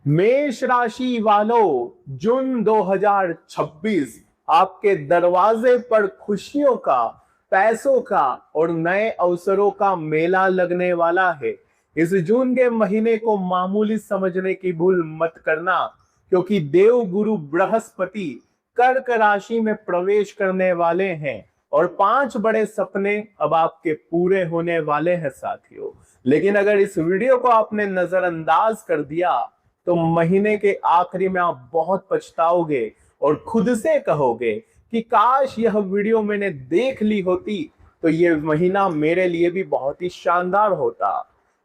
मेष राशि वालों, जून 2026 आपके दरवाजे पर खुशियों का, पैसों का और नए अवसरों का मेला लगने वाला है। इस जून के महीने को मामूली समझने की भूल मत करना, क्योंकि देव गुरु बृहस्पति कर्क राशि में प्रवेश करने वाले हैं और 5 बड़े सपने अब आपके पूरे होने वाले हैं साथियों। लेकिन अगर इस वीडियो को आपने नजरअंदाज कर दिया तो महीने के आखिरी में आप बहुत पछताओगे और खुद से कहोगे कि काश यह वीडियो मैंने देख ली होती तो ये महीना मेरे लिए भी बहुत ही शानदार होता।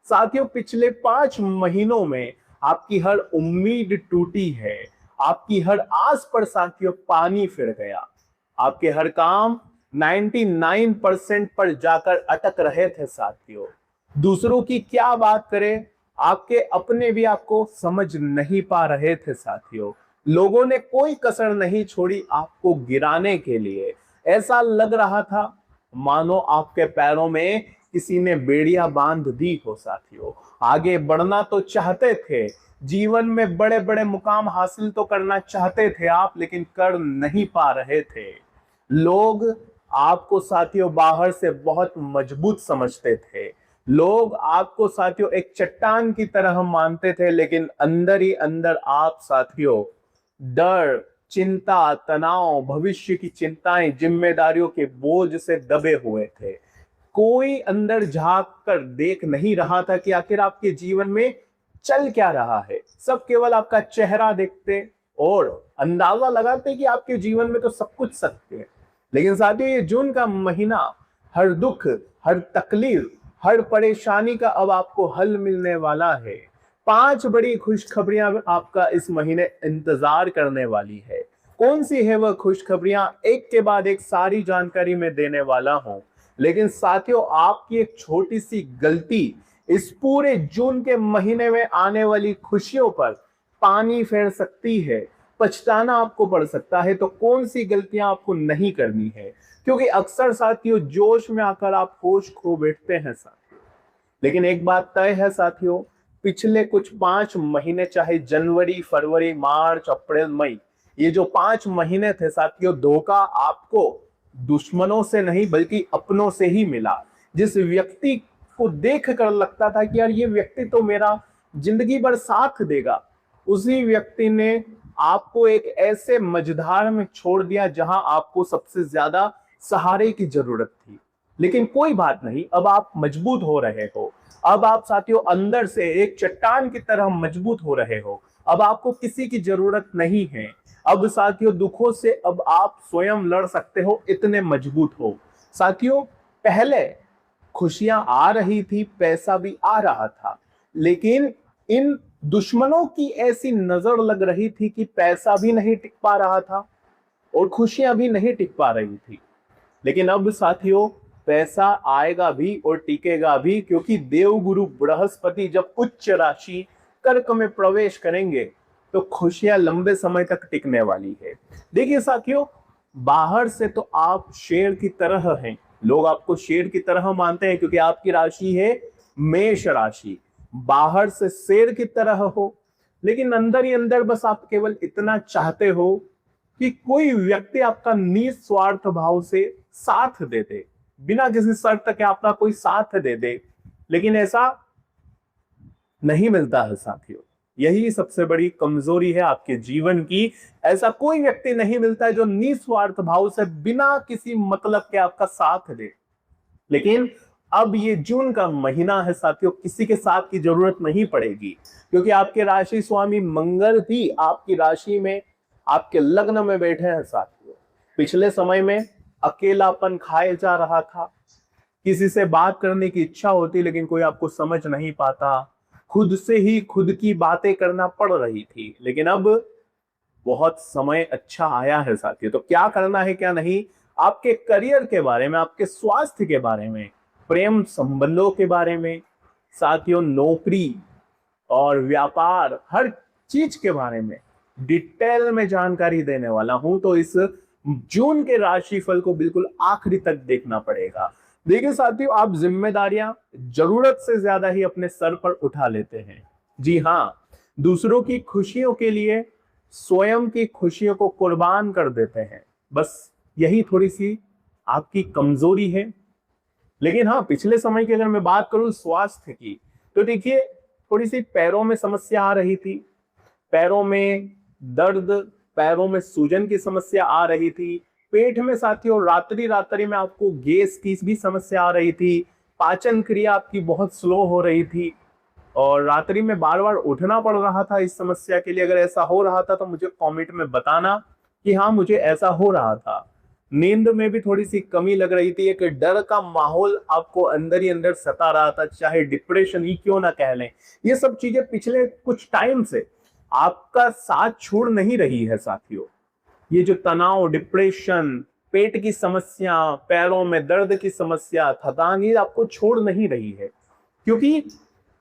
साथियों, पिछले 5 महीनों में आपकी हर उम्मीद टूटी है, आपकी हर आस पर साथियों पानी फिर गया, आपके हर काम 99% पर जाकर अटक रहे थे साथियों। दूसरों की क्या बात करें, आपके अपने भी आपको समझ नहीं पा रहे थे साथियों। लोगों ने कोई कसर नहीं छोड़ी आपको गिराने के लिए। ऐसा लग रहा था मानो आपके पैरों में किसी ने बेड़ियां बांध दी हो साथियों। आगे बढ़ना तो चाहते थे, जीवन में बड़े बड़े मुकाम हासिल तो करना चाहते थे आप, लेकिन कर नहीं पा रहे थे। लोग आपको साथियों बाहर से बहुत मजबूत समझते थे, लोग आपको साथियों एक चट्टान की तरह मानते थे, लेकिन अंदर ही अंदर आप साथियों डर, चिंता, तनाव, भविष्य की चिंताएं, जिम्मेदारियों के बोझ से दबे हुए थे। कोई अंदर झांक कर देख नहीं रहा था कि आखिर आपके जीवन में चल क्या रहा है। सब केवल आपका चेहरा देखते और अंदाजा लगाते कि आपके जीवन में तो सब कुछ सत्य है। लेकिन साथियों, ये जून का महीना हर दुख, हर तकलीफ, हर परेशानी का अब आपको हल मिलने वाला है। 5 बड़ी खुशखबरियां आपका इस महीने इंतजार करने वाली है। कौन सी है वह खुशखबरियां, एक के बाद एक सारी जानकारी मैं देने वाला हूं। लेकिन साथियों, आपकी एक छोटी सी गलती इस पूरे जून के महीने में आने वाली खुशियों पर पानी फेर सकती है। पछताना आपको पड़ सकता है। तो कौन सी गलतियां आपको नहीं करनी है, क्योंकि अक्सर साथियों जोश में आकर आप होश खो बैठते हैं साथियों। लेकिन एक बात तय है साथियों, पिछले कुछ 5 महीने, चाहे जनवरी, फरवरी, मार्च, अप्रैल, मई, ये जो 5 महीने थे साथियों, धोखा आपको दुश्मनों से नहीं बल्कि अपनों से ही मिला। जिस व्यक्ति को देख कर लगता था कि यार ये व्यक्ति तो मेरा जिंदगी भर साथ देगा, उसी व्यक्ति ने आपको एक ऐसे मझधार में छोड़ दिया जहां आपको सबसे ज्यादा सहारे की जरूरत थी। लेकिन कोई बात नहीं, अब आप मजबूत हो रहे हो। अब आप साथियों अंदर से एक चट्टान की तरह मजबूत हो रहे हो। अब आपको किसी की जरूरत नहीं है। अब साथियों दुखों से अब आप स्वयं लड़ सकते हो, इतने मजबूत हो। साथियों, पहले खुशियां आ रही थी, पैसा भी आ रहा था, लेकिन इन दुश्मनों की ऐसी नजर लग रही थी कि पैसा भी नहीं टिक पा रहा था और खुशियां भी नहीं टिक पा रही थी। लेकिन अब साथियों पैसा आएगा भी और टिकेगा भी, क्योंकि देवगुरु बृहस्पति जब उच्च राशि कर्क में प्रवेश करेंगे तो खुशियां लंबे समय तक टिकने वाली है। देखिए साथियों, बाहर से तो आप शेर की तरह हैं, लोग आपको शेर की तरह मानते हैं क्योंकि आपकी राशि है मेष राशि। बाहर से शेर की तरह हो, लेकिन अंदर ही अंदर बस आप केवल इतना चाहते हो कि कोई व्यक्ति आपका निस्वार्थ भाव से साथ दे दे, बिना किसी शर्त के आपका कोई साथ दे दे। लेकिन ऐसा नहीं मिलता है साथियों, यही सबसे बड़ी कमजोरी है आपके जीवन की। ऐसा कोई व्यक्ति नहीं मिलता है जो निस्वार्थ भाव से बिना किसी मतलब के आपका साथ दे। लेकिन अब ये जून का महीना है साथियों, किसी के साथ की जरूरत नहीं पड़ेगी, क्योंकि आपके राशि स्वामी मंगल भी आपकी राशि में, आपके लग्न में बैठे हैं साथियों। पिछले समय में अकेलापन खाए जा रहा था, किसी से बात करने की इच्छा होती लेकिन कोई आपको समझ नहीं पाता, खुद से ही खुद की बातें करना पड़ रही थी। लेकिन अब बहुत समय अच्छा आया है साथियों। तो क्या करना है क्या नहीं, आपके करियर के बारे में, आपके स्वास्थ्य के बारे में, प्रेम संबंधों के बारे में, साथियों नौकरी और व्यापार, हर चीज के बारे में डिटेल में जानकारी देने वाला हूं। तो इस जून के राशिफल को बिल्कुल आखिरी तक देखना पड़ेगा। देखिए साथियों, आप जिम्मेदारियां जरूरत से ज्यादा ही अपने सर पर उठा लेते हैं। जी हाँ, दूसरों की खुशियों के लिए स्वयं की खुशियों को कुर्बान कर देते हैं। बस यही थोड़ी सी आपकी कमजोरी है। लेकिन हाँ, पिछले समय की अगर मैं बात करूं स्वास्थ्य की, तो देखिए थोड़ी सी पैरों में समस्या आ रही थी, पैरों में दर्द, पैरों में सूजन की समस्या आ रही थी, पेट में साथियों रात्रि रात्रि में आपको गैस की भी समस्या आ रही थी, पाचन क्रिया आपकी बहुत स्लो हो रही थी और रात्रि में बार बार उठना पड़ रहा था इस समस्या के लिए। अगर ऐसा हो रहा था तो मुझे कमेंट में बताना कि हाँ मुझे ऐसा हो रहा था। नींद में भी थोड़ी सी कमी लग रही थी, एक डर का माहौल आपको अंदर ही अंदर सता रहा था, चाहे डिप्रेशन ही क्यों ना कह लें। ये सब चीजें पिछले कुछ टाइम से आपका साथ छोड़ नहीं रही है साथियों। ये जो तनाव, डिप्रेशन, पेट की समस्या, पैरों में दर्द की समस्या, थकान, ये आपको छोड़ नहीं रही है, क्योंकि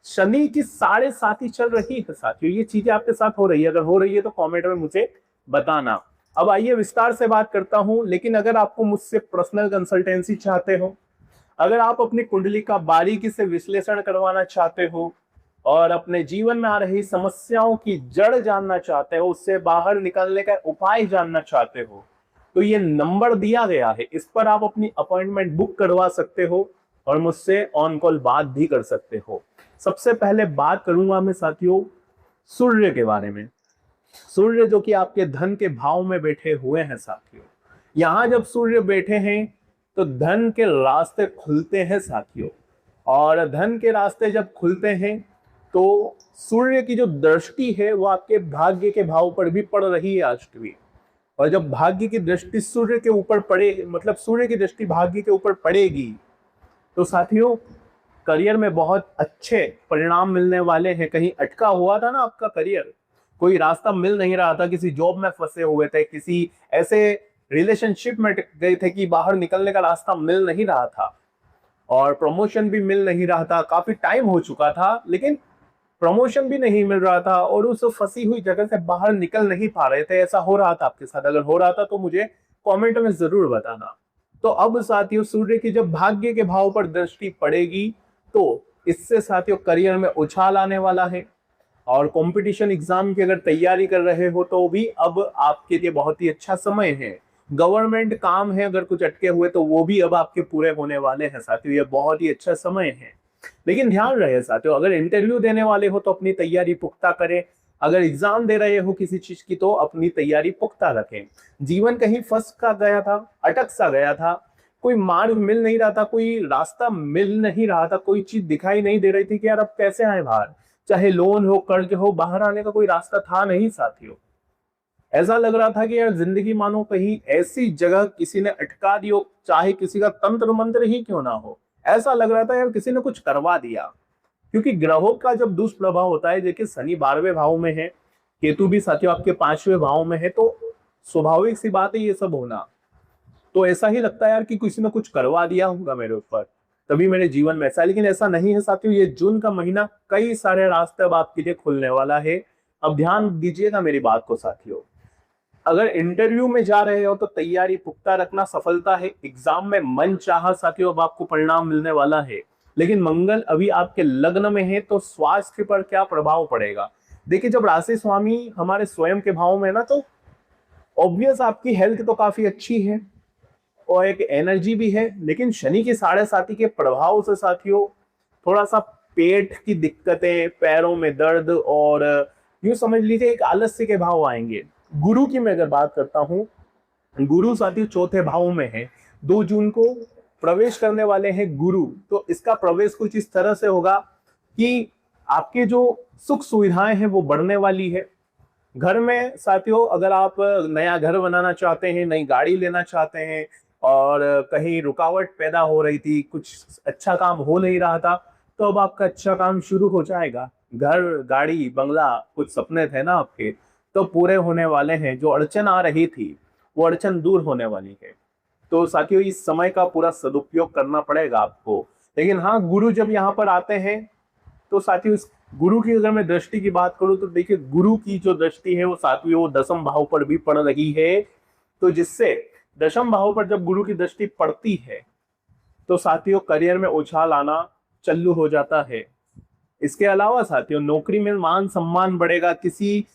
शनि की 7.5 चल रही है साथियों। ये चीजें आपके साथ हो रही है, अगर हो रही है तो कमेंट में मुझे बताना। अब आइए विस्तार से बात करता हूं। लेकिन अगर आपको मुझसे पर्सनल कंसल्टेंसी चाहते हो, अगर आप अपनी कुंडली का बारीकी से विश्लेषण करवाना चाहते हो और अपने जीवन में आ रही समस्याओं की जड़ जानना चाहते हो, उससे बाहर निकलने का उपाय जानना चाहते हो, तो ये नंबर दिया गया है, इस पर आप अपनी अपॉइंटमेंट बुक करवा सकते हो और मुझसे ऑन कॉल बात भी कर सकते हो। सबसे पहले बात करूंगा मैं साथियों सूर्य के बारे में। सूर्य जो कि आपके धन के भाव में बैठे हुए हैं साथियों। यहां जब सूर्य बैठे हैं तो धन के रास्ते खुलते हैं साथियों, और धन के रास्ते जब खुलते हैं तो सूर्य की जो दृष्टि है वो आपके भाग्य के भाव पर भी पड़ रही है अष्टमी। और जब भाग्य की दृष्टि सूर्य के ऊपर पड़े, मतलब सूर्य की दृष्टि भाग्य के ऊपर पड़ेगी, तो साथियों करियर में बहुत अच्छे परिणाम मिलने वाले हैं। कहीं अटका हुआ था ना आपका करियर, कोई रास्ता मिल नहीं रहा था, किसी जॉब में फंसे हुए थे, किसी ऐसे रिलेशनशिप में गए थे कि बाहर निकलने का रास्ता मिल नहीं रहा था और प्रमोशन भी मिल नहीं रहा था, काफी टाइम हो चुका था लेकिन प्रमोशन भी नहीं मिल रहा था और उस फंसी हुई जगह से बाहर निकल नहीं पा रहे थे। ऐसा हो रहा था आपके साथ? अगर हो रहा था तो मुझे कमेंट में जरूर बताना। तो अब साथियों सूर्य की जब भाग्य के भाव पर दृष्टि पड़ेगी तो इससे साथियों करियर में उछाल आने वाला है। और कंपटीशन एग्जाम की अगर तैयारी कर रहे हो तो भी अब आपके लिए बहुत ही अच्छा समय है। गवर्नमेंट काम है अगर कुछ अटके हुए तो वो भी अब आपके पूरे होने वाले हैं साथियों, ये बहुत ही अच्छा समय है। लेकिन ध्यान रहे साथियों, अगर इंटरव्यू देने वाले हो तो अपनी तैयारी पुख्ता करें, अगर एग्जाम दे रहे हो किसी चीज की तो अपनी तैयारी पुख्ता रखें। जीवन कहीं फंस का गया था, अटक सा गया था, कोई मार्ग मिल नहीं रहा था, कोई रास्ता मिल नहीं रहा था, कोई चीज दिखाई नहीं दे रही थी कि यार अब कैसे आए बाहर, चाहे लोन हो, कर्ज हो, बाहर आने का कोई रास्ता था नहीं साथियों। ऐसा लग रहा था कि यार जिंदगी मानो कहीं ऐसी जगह किसी ने अटका दी हो, चाहे किसी का तंत्र मंत्र ही क्यों ना हो। ऐसा लग रहा था यार किसी ने कुछ करवा दिया, क्योंकि ग्रहों का जब दुष्प्रभाव होता है, देखिए शनि 12वें भाव में है, केतु भी साथियों आपके 5वें भाव में है, तो स्वाभाविक सी बात है ये सब होना। तो ऐसा ही लगता है यार कि किसी ने कुछ करवा दिया होगा मेरे ऊपर, तभी मेरे जीवन में ऐसा। लेकिन ऐसा नहीं है साथियों, ये जून का महीना कई सारे रास्ते अब आपके लिए खुलने वाला है। अब ध्यान दीजिएगा मेरी बात को साथियों। अगर इंटरव्यू में जा रहे हो तो तैयारी पुख्ता रखना सफलता है। एग्जाम में मन चाहा साथियों अब आपको परिणाम मिलने वाला है। लेकिन मंगल अभी आपके लग्न में है तो स्वास्थ्य पर क्या प्रभाव पड़ेगा? देखिए जब राशि स्वामी हमारे स्वयं के भाव में है ना, तो ऑब्वियस आपकी हेल्थ तो काफी अच्छी है और एक एनर्जी भी है। लेकिन शनि की 7.5 के प्रभाव से साथियों थोड़ा सा पेट की दिक्कतें, पैरों में दर्द और यूं समझ लीजिए एक आलस्य के भाव आएंगे। गुरु की मैं अगर बात करता हूं, गुरु साथियों 4थे भाव में है, 2 जून को प्रवेश करने वाले हैं गुरु। तो इसका प्रवेश कुछ इस तरह से होगा कि आपके जो सुख सुविधाएं हैं वो बढ़ने वाली है। घर में साथियों अगर आप नया घर बनाना चाहते हैं, नई गाड़ी लेना चाहते हैं और कहीं रुकावट पैदा हो रही थी, कुछ अच्छा काम हो नहीं रहा था, तो अब आपका अच्छा काम शुरू हो जाएगा। घर, गाड़ी, बंगला, कुछ सपने थे ना आपके, तो पूरे होने वाले हैं। जो अड़चन आ रही थी वो अड़चन दूर होने वाली है। तो साथियों इस समय का पूरा सदुपयोग करना पड़ेगा आपको। लेकिन हाँ, गुरु जब यहाँ पर आते हैं तो साथियों इस गुरु की अगर मैं दृष्टि की बात करूं तो देखिए गुरु की जो दृष्टि है वो साथियों वो 10th भाव पर भी पड़ रही है। तो जिससे 10th भाव पर जब गुरु की दृष्टि पड़ती है तो साथियों करियर में उछाल आना चालू हो जाता है। इसके अलावा साथियों नौकरी में मान सम्मान बढ़ेगा। किसी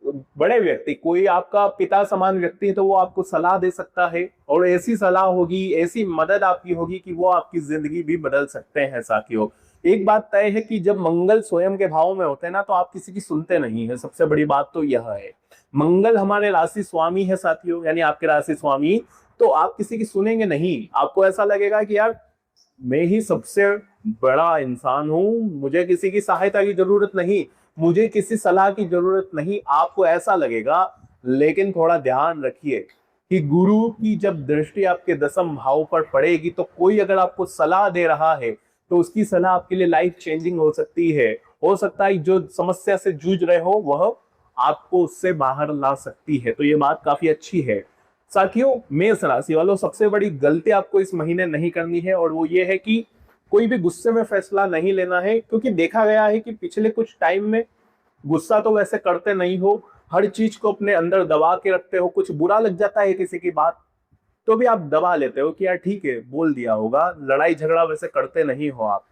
बड़े व्यक्ति, कोई आपका पिता समान व्यक्ति है तो वो आपको सलाह दे सकता है, और ऐसी सलाह होगी, ऐसी मदद आपकी होगी कि वो आपकी जिंदगी भी बदल सकते हैं साथियों। एक बात तय है कि जब मंगल स्वयं के भाव में होते हैं ना, तो आप किसी की सुनते नहीं है। सबसे बड़ी बात तो यह है, मंगल हमारे राशि स्वामी है साथियों, यानी आपके राशि स्वामी, तो आप किसी की सुनेंगे नहीं। आपको ऐसा लगेगा कि यार मैं ही सबसे बड़ा इंसान हूं, मुझे किसी की सहायता की जरूरत नहीं, मुझे किसी सलाह की जरूरत नहीं, आपको ऐसा लगेगा। लेकिन थोड़ा ध्यान रखिए कि गुरु की जब दृष्टि आपके दसम भाव पर पड़ेगी, तो कोई अगर आपको सलाह दे रहा है तो उसकी सलाह आपके लिए लाइफ चेंजिंग हो सकती है। हो सकता है जो समस्या से जूझ रहे हो वह आपको उससे बाहर ला सकती है। तो ये बात काफी अच्छी है साथियों। मेष राशि वालों, सबसे बड़ी गलती आपको इस महीने नहीं करनी है, और वो ये है कि कोई भी गुस्से में फैसला नहीं लेना है, क्योंकि देखा गया है कि पिछले कुछ टाइम में गुस्सा तो वैसे करते नहीं हो, हर चीज को अपने अंदर दबा के रखते हो। कुछ बुरा लग जाता है किसी की बात तो भी आप दबा लेते हो कि यार ठीक है बोल दिया होगा, लड़ाई झगड़ा वैसे करते नहीं हो आप।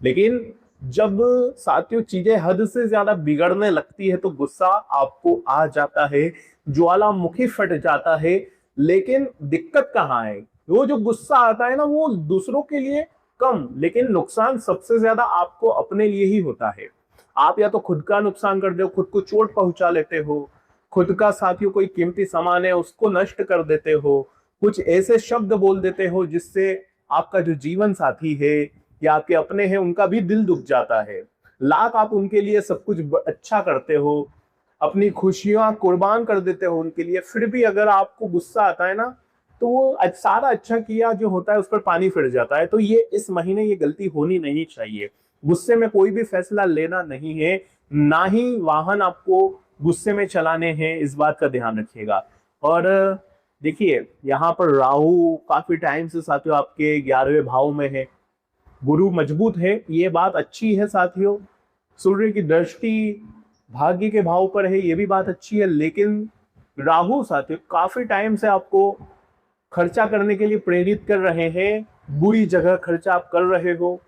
लेकिन जब साथियों चीजें हद से ज्यादा बिगड़ने लगती है तो गुस्सा आपको आ जाता है, ज्वालामुखी फट जाता है। लेकिन दिक्कत कहाँ है, वो जो गुस्सा आता है ना, वो दूसरों के लिए कम, लेकिन नुकसान सबसे ज्यादा आपको अपने लिए ही होता है। आप या तो खुद का नुकसान कर दो, खुद को चोट पहुंचा लेते हो, खुद का साथियों कोई कीमती सामान है उसको नष्ट कर देते हो, कुछ ऐसे शब्द बोल देते हो जिससे आपका जो जीवन साथी है या आपके अपने हैं उनका भी दिल दुख जाता है। लाख आप उनके लिए सब कुछ अच्छा करते हो, अपनी खुशियां कुर्बान कर देते हो उनके लिए, फिर भी अगर आपको गुस्सा आता है ना, तो वो सारा अच्छा किया जो होता है उस पर पानी फिर जाता है। तो ये इस महीने ये गलती होनी नहीं चाहिए। गुस्से में कोई भी फैसला लेना नहीं है, ना ही वाहन आपको गुस्से में चलाने हैं, इस बात का ध्यान रखिएगा। और देखिए यहाँ पर राहु काफी टाइम से साथियों आपके 11वें भाव में है, गुरु मजबूत है, ये बात अच्छी है साथियों। सूर्य की दृष्टि भाग्य के भाव पर है, ये भी बात अच्छी है। लेकिन राहु साथियों काफी टाइम से आपको खर्चा करने के लिए प्रेरित कर रहे हैं, बुरी जगह खर्चा आप कर रहे हो,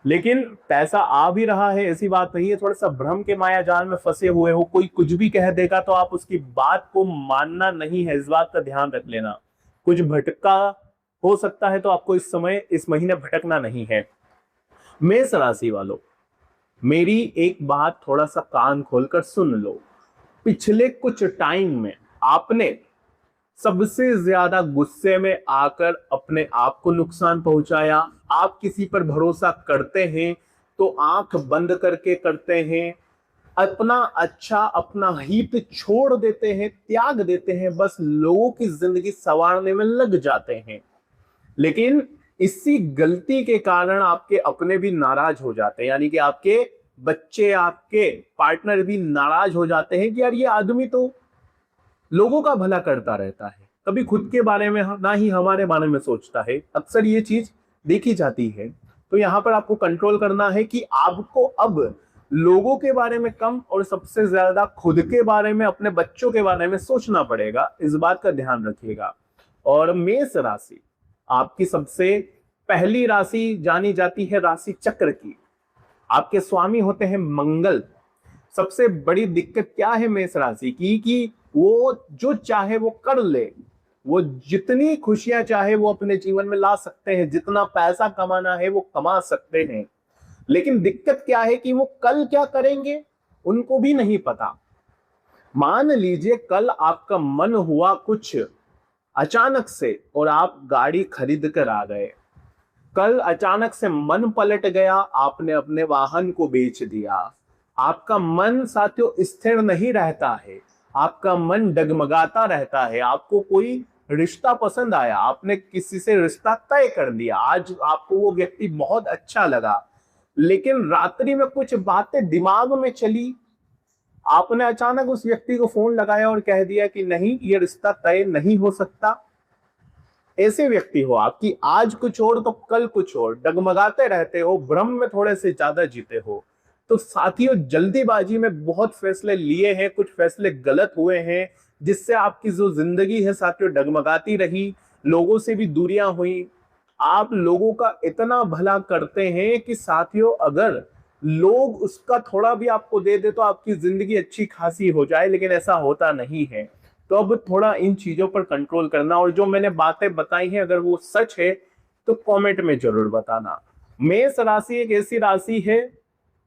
लेकिन पैसा आ भी रहा है, ऐसी बात नहीं है। थोड़ा सा भ्रम के माया जाल में फंसे हुए हो, कोई कुछ भी कह देगा तो आप उसकी बात को मानना नहीं है, इस बात का ध्यान रख लेना। कुछ भटका हो सकता है तो आपको इस समय इस महीने भटकना नहीं है। मेष राशि वालों, मेरी एक बात थोड़ा सा कान खोलकर सुन लो। पिछले कुछ टाइम में आपने सबसे ज्यादा गुस्से में आकर अपने आप को नुकसान पहुंचाया। आप किसी पर भरोसा करते हैं तो आंख बंद करके करते हैं, अपना अच्छा अपना हित छोड़ देते हैं, त्याग देते हैं, बस लोगों की जिंदगी संवारने में लग जाते हैं। लेकिन इसी गलती के कारण आपके अपने भी नाराज हो जाते हैं, यानी कि आपके बच्चे, आपके पार्टनर भी नाराज हो जाते हैं कि यार ये आदमी तो लोगों का भला करता रहता है, कभी खुद के बारे में ना ही हमारे बारे में सोचता है। अक्सर ये चीज देखी जाती है। तो यहाँ पर आपको कंट्रोल करना है कि आपको अब लोगों के बारे में कम और सबसे ज्यादा खुद के बारे में, अपने बच्चों के बारे में सोचना पड़ेगा, इस बात का ध्यान रखिएगा। और मेष राशि आपकी सबसे पहली राशि जानी जाती है राशि चक्र की, आपके स्वामी होते हैं मंगल। सबसे बड़ी दिक्कत क्या है मेष राशि की कि वो जो चाहे वो कर ले, वो जितनी खुशियां चाहे वो अपने जीवन में ला सकते हैं, जितना पैसा कमाना है वो कमा सकते हैं। लेकिन दिक्कत क्या है कि वो कल क्या करेंगे उनको भी नहीं पता। मान लीजिए कल आपका मन हुआ कुछ अचानक से और आप गाड़ी खरीद कर आ गए, कल अचानक से मन पलट गया, आपने अपने वाहन को बेच दिया। आपका मन साथियों स्थिर नहीं रहता है, आपका मन डगमगाता रहता है। आपको कोई रिश्ता पसंद आया, आपने किसी से रिश्ता तय कर दिया, आज आपको वो व्यक्ति बहुत अच्छा लगा, लेकिन रात्रि में कुछ बातें दिमाग में चली, आपने अचानक उस व्यक्ति को फोन लगाया और कह दिया कि नहीं ये रिश्ता तय नहीं हो सकता। ऐसे व्यक्ति हो आप कि आज कुछ और तो कल कुछ और, डगमगाते रहते हो, भ्रम में थोड़े से ज्यादा जीते हो। तो साथियों जल्दीबाजी में बहुत फैसले लिए हैं, कुछ फैसले गलत हुए हैं, जिससे आपकी जो जिंदगी है साथियों डगमगाती रही, लोगों से भी दूरियां हुई, आप लोगों का इतना भला करते हैं कि साथियों अगर लोग उसका थोड़ा भी आपको दे दे तो आपकी जिंदगी अच्छी खासी हो जाए, लेकिन ऐसा होता नहीं है। तो अब थोड़ा इन चीजों पर कंट्रोल करना, और जो मैंने बातें बताई हैं अगर वो सच है तो कमेंट में जरूर बताना। मेष राशि एक ऐसी राशि है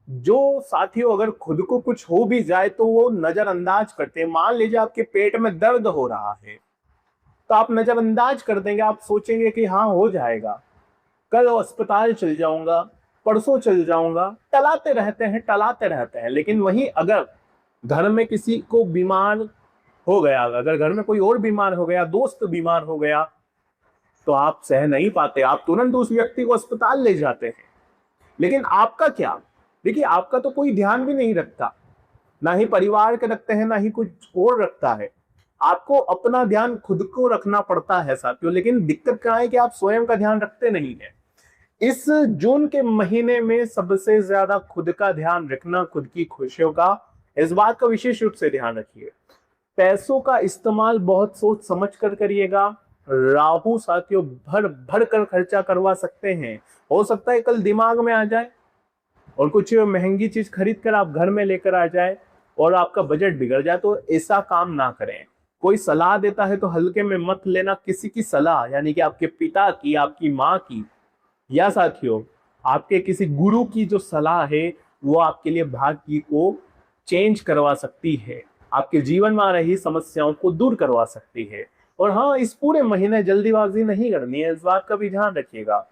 जो साथियों अगर खुद को कुछ हो भी जाए तो वो नजरअंदाज करते हैं। मान लीजिए आपके पेट में दर्द हो रहा है तो आप नजरअंदाज कर देंगे, आप सोचेंगे कि हाँ हो जाएगा, कल अस्पताल चल जाऊंगा, परसों चल जाऊंगा, टलाते रहते हैं। लेकिन वहीं अगर घर में किसी को बीमार हो गया, अगर घर में कोई और बीमार हो गया, दोस्त बीमार हो गया, तो आप सह नहीं पाते, आप तुरंत उस व्यक्ति को अस्पताल ले जाते हैं। लेकिन आपका क्या, देखिए आपका तो कोई ध्यान भी नहीं रखता, ना ही परिवार के रखते हैं, ना ही कुछ और रखता है। आपको अपना ध्यान खुद को रखना पड़ता है साथियों। लेकिन दिक्कत क्या है कि आप स्वयं का ध्यान रखते नहीं है। इस जून के महीने में सबसे ज्यादा खुद का ध्यान रखना, खुद की खुशियों का, इस बात का विशेष रूप से ध्यान रखिए। पैसों का इस्तेमाल बहुत सोच समझ कर करिएगा। राहु साथियों भर भर कर खर्चा करवा सकते हैं। हो सकता है कल दिमाग में आ जाए और कुछ महंगी चीज खरीद कर आप घर में लेकर आ जाए और आपका बजट बिगड़ जाए, तो ऐसा काम ना करें। कोई सलाह देता है तो हल्के में मत लेना। किसी की सलाह, यानी कि आपके पिता की, आपकी माँ की, या साथियों आपके किसी गुरु की जो सलाह है वो आपके लिए भाग्य को चेंज करवा सकती है, आपके जीवन में आ रही समस्याओं को दूर करवा सकती है। और हाँ, इस पूरे महीने जल्दीबाजी नहीं करनी है, इस बात का भी ध्यान रखिएगा।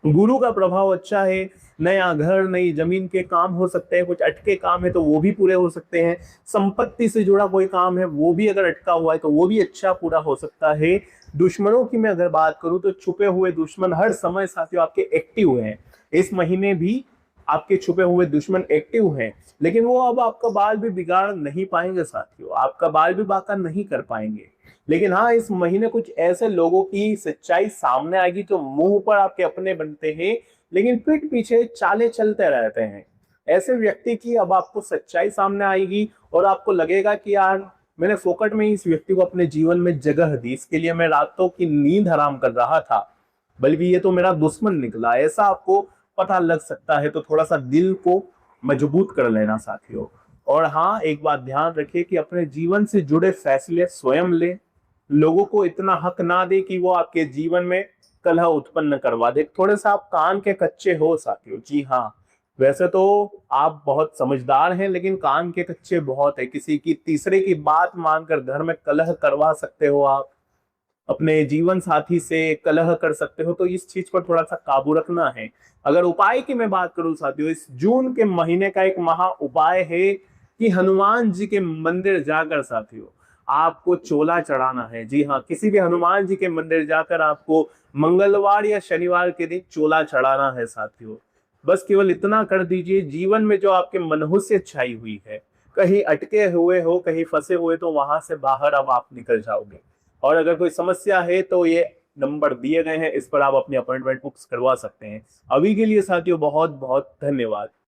गुरु का प्रभाव अच्छा है, नया घर, नई जमीन के काम हो सकते हैं, कुछ अटके काम है तो वो भी पूरे हो सकते हैं। संपत्ति से जुड़ा कोई काम है वो भी अगर अटका हुआ है तो वो भी अच्छा पूरा हो सकता है। दुश्मनों की मैं अगर बात करूं तो छुपे हुए दुश्मन हर समय साथियों आपके एक्टिव हैं। इस महीने भी आपके छुपे हुए दुश्मन एक्टिव हैं, लेकिन वो अब आपका बाल भी बिगाड़ नहीं पाएंगे साथियों, आपका बाल भी बाका नहीं कर पाएंगे। लेकिन हाँ, इस महीने कुछ ऐसे लोगों की सच्चाई सामने आएगी जो मुंह पर आपके अपने बनते हैं लेकिन पीठ पीछे चाले चलते रहते हैं। ऐसे व्यक्ति की अब आपको सच्चाई सामने आएगी और आपको लगेगा कि यार मैंने फोकट में इस व्यक्ति को अपने जीवन में जगह दी, इसके लिए मैं रातों की नींद हराम कर रहा था, बल्कि ये तो मेरा दुश्मन निकला। ऐसा आपको पता लग सकता है, तो थोड़ा सा दिल को मजबूत कर लेना साथियों। और हाँ, एक बात ध्यान रखिए कि अपने जीवन से जुड़े फैसले स्वयं ले। लोगों को इतना हक ना दे कि वो आपके जीवन में कलह उत्पन्न करवा दे। थोड़े सा आप कान के कच्चे हो साथियों। जी हाँ, वैसे तो आप बहुत समझदार हैं, लेकिन कान के कच्चे बहुत है। किसी की तीसरे की बात मानकर घर में कलह करवा सकते हो, आप अपने जीवन साथी से कलह कर सकते हो, तो इस चीज पर थोड़ा सा काबू रखना है। अगर उपाय की मैं बात करूं साथियों, इस जून के महीने का एक महा उपाय है कि हनुमान जी के मंदिर जाकर साथियों आपको चोला चढ़ाना है। जी हाँ, किसी भी हनुमान जी के मंदिर जाकर आपको मंगलवार या शनिवार के दिन चोला चढ़ाना है साथियों। बस केवल इतना कर दीजिए, जीवन में जो आपके मनहूस से छाई हुई है, कहीं अटके हुए हो, कहीं फंसे हुए, तो वहां से बाहर अब आप निकल जाओगे। और अगर कोई समस्या है तो ये नंबर दिए गए हैं, इस पर आप अपनी अपॉइंटमेंट बुक्स करवा सकते हैं। अभी के लिए साथियों बहुत बहुत धन्यवाद।